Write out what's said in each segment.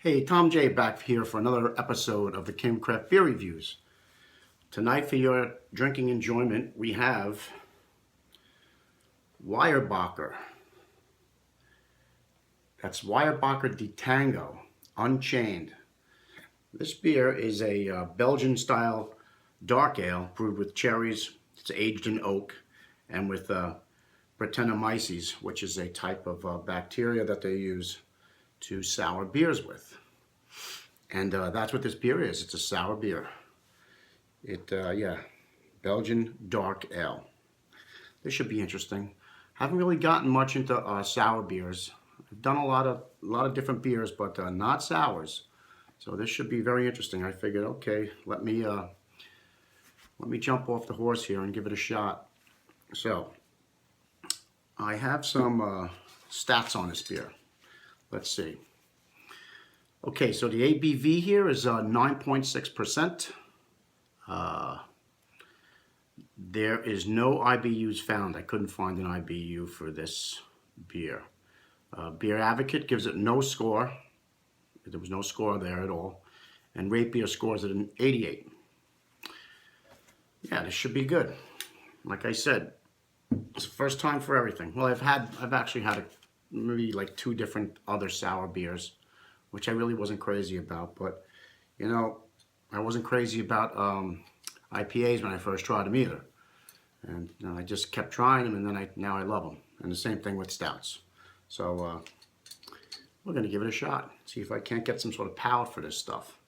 Hey, Tom J back here for another episode of the Kim Craft Beer Reviews. Tonight for your drinking enjoyment, we have Weyerbacher. That's Weyerbacher D'Tango Unchained. This beer is a Belgian style dark ale brewed with cherries. It's aged in oak and with Brettanomyces, which is a type of bacteria that they use to sour beers with. And that's what this beer is. It's a sour beer. Belgian dark ale. This should be interesting. Haven't really gotten much into sour beers. I've done a lot of different beers, but not sours. So this should be very interesting. I figured, okay, let me jump off the horse here and give it a shot. So I have some stats on this beer. Let's see. Okay, so the ABV here is 9.6%. There is no IBUs found. I couldn't find an IBU for this beer. Beer Advocate gives it no score. There was no score there at all. And Rate Beer scores it an 88. Yeah, this should be good. Like I said, it's the first time for everything. Well, I've actually had maybe like 2 different other sour beers, which I really wasn't crazy about. But, you know, I wasn't crazy about IPAs when I first tried them either. And you know, I just kept trying them, and then now I love them. And the same thing with stouts. So we're going to give it a shot. See if I can't get some sort of palate for this stuff.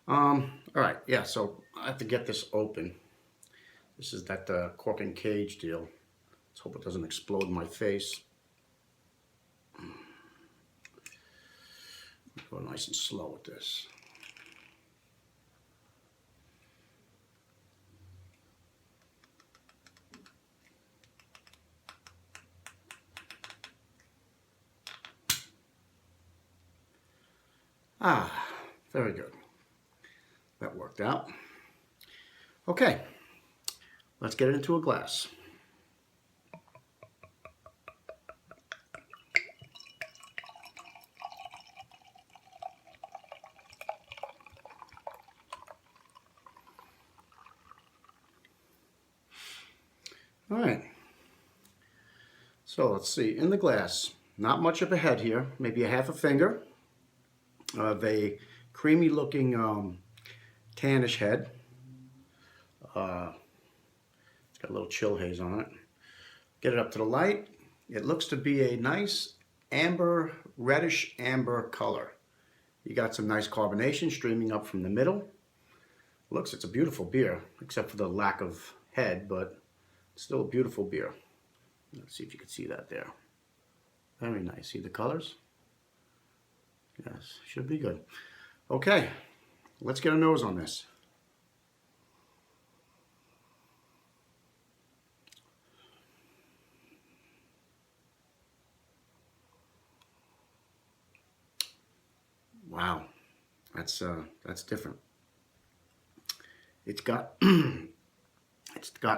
All right, yeah, so I have to get this open. This is that cork and cage deal. Let's hope it doesn't explode in my face. Go nice and slow with this. Ah, very good. That worked out. Okay, let's get it into a glass. All right, so let's see, in the glass, not much of a head here, maybe a half a finger of a creamy looking tannish head. It's got a little chill haze on it. Get it up to the light. It looks to be a nice amber, reddish amber color. You got some nice carbonation streaming up from the middle. It's a beautiful beer, except for the lack of head, but it's still a beautiful beer. Let's see if you can see that there. Very nice. See the colors? Yes, should be good. Okay, let's get a nose on this. Wow, that's different. It's got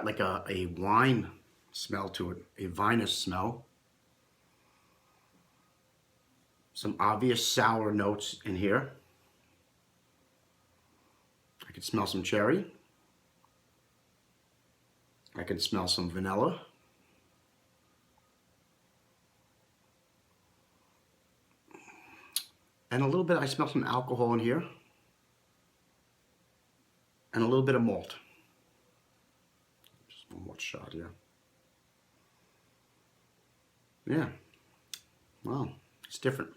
like a wine smell to it, a vinous smell. Some obvious sour notes in here. I can smell some cherry. I can smell some vanilla. And a little bit, I smell some alcohol in here. And a little bit of malt. Just one more shot here. Yeah. Wow, it's different.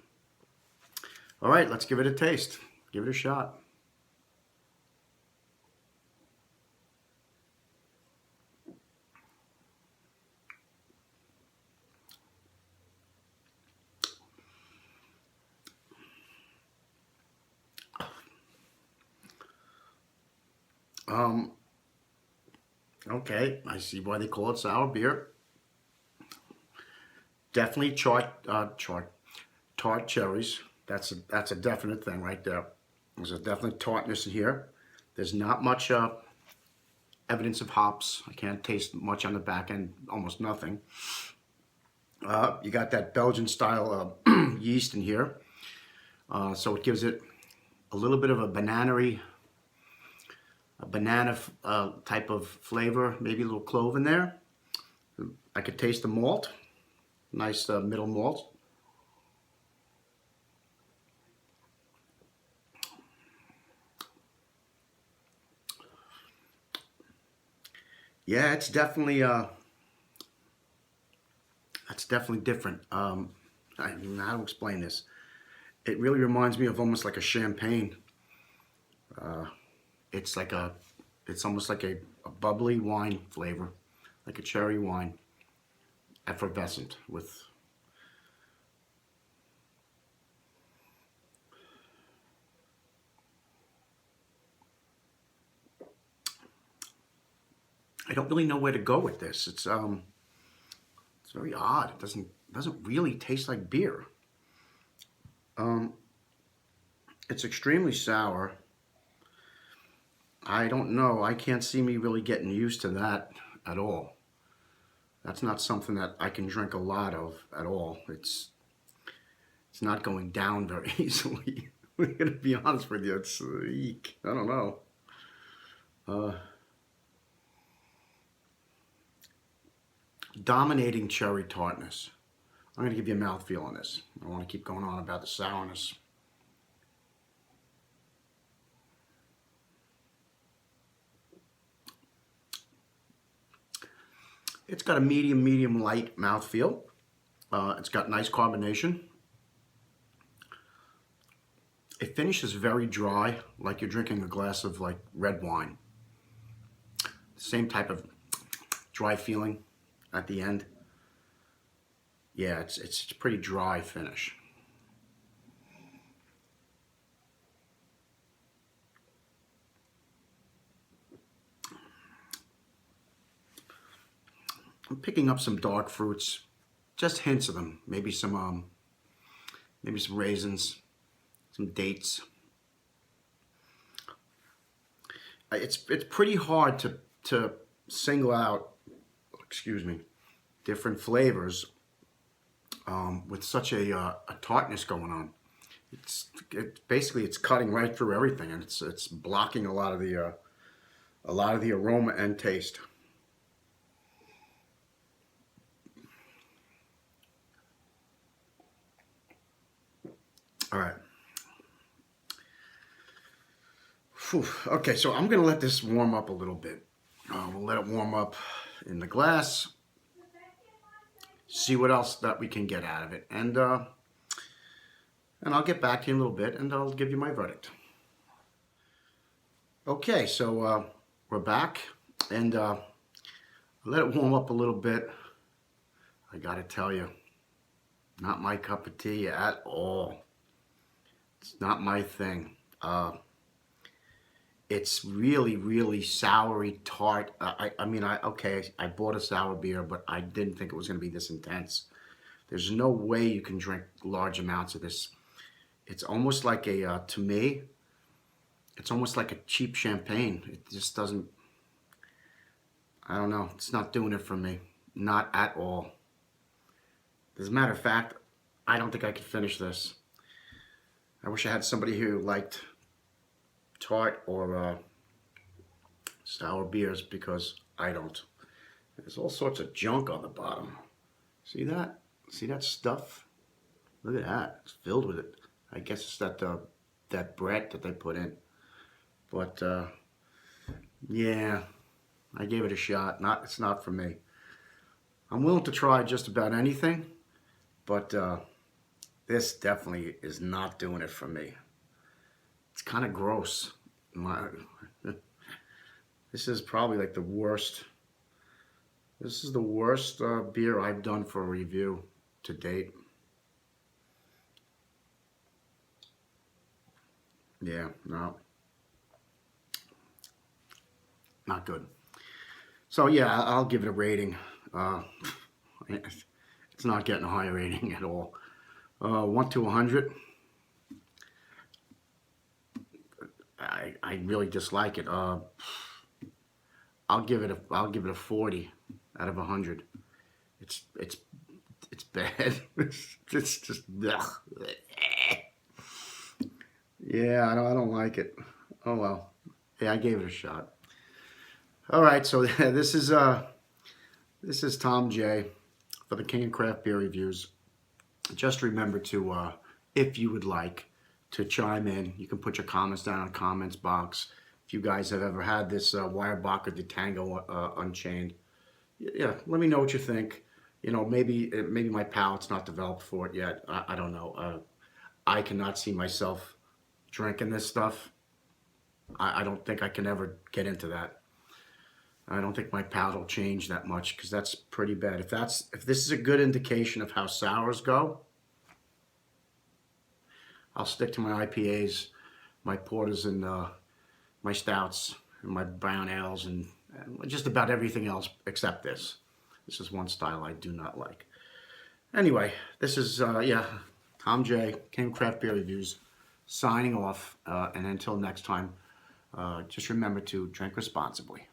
All right, let's give it a taste. Give it a shot. Okay, I see why they call it sour beer. Definitely tart cherries. That's a definite thing right there. There's a definite tartness in here. There's not much evidence of hops. I can't taste much on the back end, almost nothing. You got that Belgian style yeast in here. So it gives it a little bit of a banana type of flavor, maybe a little clove in there. I could taste the malt, nice middle malt. Yeah, it's definitely that's definitely different. I don't know how to explain this. It really reminds me of almost like a champagne. It's like it's almost like a bubbly wine flavor, like a cherry wine, effervescent with. I don't really know where to go with this. It's very odd. It doesn't really taste like beer. Um, it's extremely sour. I don't know. I can't see me really getting used to that at all. That's not something that I can drink a lot of at all. It's not going down very easily. I'm gonna be honest with you. It's eek. I don't know. Uh, Dominating cherry tartness. I'm gonna give you a mouthfeel on this. I want to keep going on about the sourness. It's got a medium light mouthfeel. It's got nice carbonation. It finishes very dry, like you're drinking a glass of like red wine. Same type of dry feeling at the end. Yeah, it's a pretty dry finish. I'm picking up some dark fruits, just hints of them. Maybe some raisins, some dates. It's pretty hard to single out, excuse me, different flavors with such a tartness going on. Basically it's cutting right through everything, and it's blocking a lot of the aroma and taste. All right. Whew. Okay, so I'm gonna let this warm up a little bit. We'll let it warm up in the glass. See what else that we can get out of it, and I'll get back to you in a little bit, and I'll give you my verdict. Okay, so we're back, and let it warm up a little bit. I gotta tell you, not my cup of tea at all. It's not my thing. It's really soury tart. I mean, I bought a sour beer, but I didn't think it was going to be this intense. There's no way you can drink large amounts of this. It's almost like to me, it's almost like a cheap champagne. It just doesn't, I don't know, it's not doing it for me. Not at all. As a matter of fact, I don't think I could finish this. I wish I had somebody who liked tart or sour beers, because I don't. There's all sorts of junk on the bottom. See that? See that stuff? Look at that. It's filled with it. I guess it's that bread that they put in. But yeah, I gave it a shot. It's not for me. I'm willing to try just about anything, but this definitely is not doing it for me. It's kind of gross. This is probably like the worst. This is the worst beer I've done for a review to date. Yeah, no. Not good. So yeah, I'll give it a rating. It's not getting a high rating at all. 1 to 100. I really dislike it. I'll give it a 40 out of 100. It's bad. It's just ugh. Yeah, I don't like it. Oh well. Yeah, I gave it a shot. All right, so this is Tom J for the King of Craft Beer Reviews. Just remember to, if you would like to chime in, you can put your comments down in the comments box. If you guys have ever had this Weyerbacher D'Tango Unchained, yeah, let me know what you think. You know, maybe my palate's not developed for it yet. I don't know. I cannot see myself drinking this stuff. I don't think I can ever get into that. I don't think my palate will change that much because that's pretty bad. If this is a good indication of how sours go, I'll stick to my IPAs, my porters, and my stouts, and my brown ales, and just about everything else except this. This is one style I do not like. Anyway, this is yeah, Tom J, King Craft Beer Reviews, signing off. And until next time, just remember to drink responsibly.